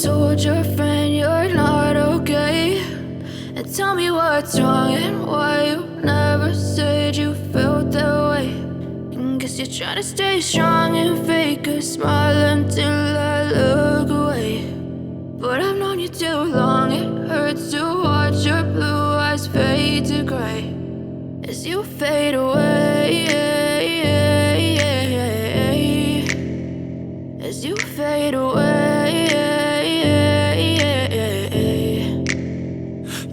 told your friend you're not okay, and tell me what's wrong and why you never said you felt that way. And guess you're trying to stay strong and fake a smile until I look away. But I've known you too long, it hurts to watch your blue eyes fade to gray as you fade away, as you fade away.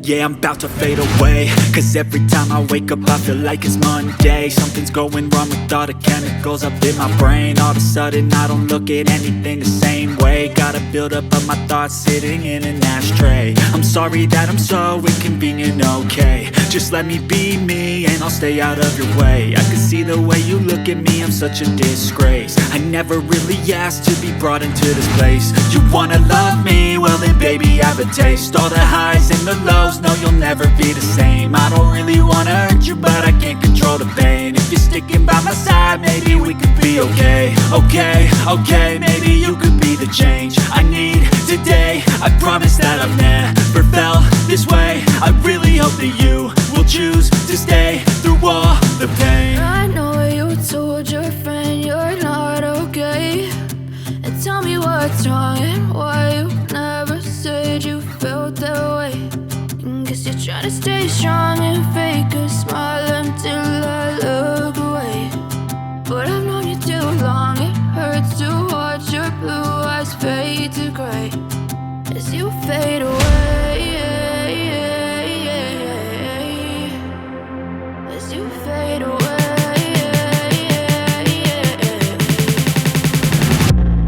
Yeah, I'm about to fade away, cause every time I wake up I feel like it's Monday. Something's going wrong with all the chemicals up in my brain. All of a sudden I don't look at anything the same way. Gotta build up of my thoughts sitting in an ashtray. I'm sorry that I'm so inconvenient, okay. Just let me be me and I'll stay out of your way. I can see the way you look at me, I'm such a disgrace. I never really asked to be brought into this place. You wanna love me? Well then baby I have a taste. All the highs and the lows, no you'll never be the same. I don't really wanna hurt you but I can't control the pain. If you're sticking by my side maybe we could be okay. Okay, maybe you could be the change I need today. I promise that I've never felt this way. I really hope that you will choose to stay through all the pain. I know you told your friend you're not okay, and tell me what's wrong and why you never said you felt that way. And guess you're trying to stay strong and fake a smile until I look away. But I've known you too long, it hurts to watch your blue eyes fade to gray as you fade away, as you fade away,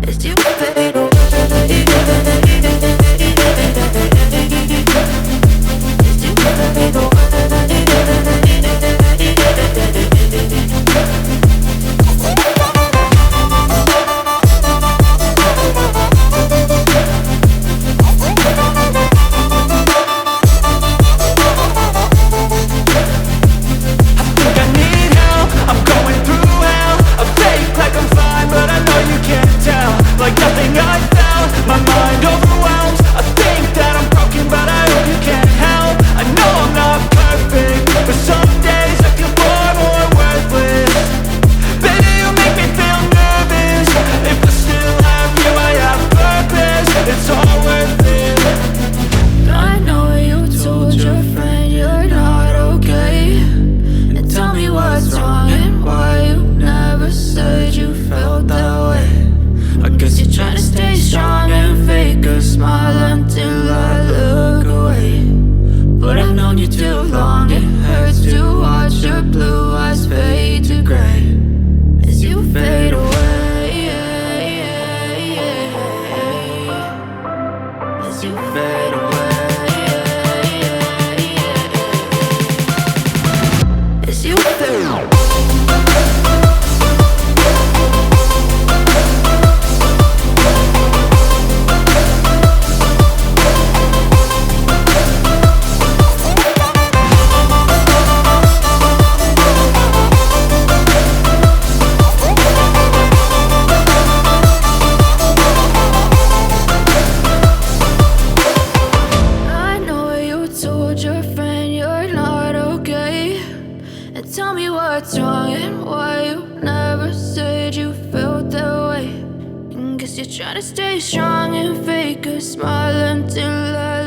as you fade away. Trying to stay strong and fake a smile until I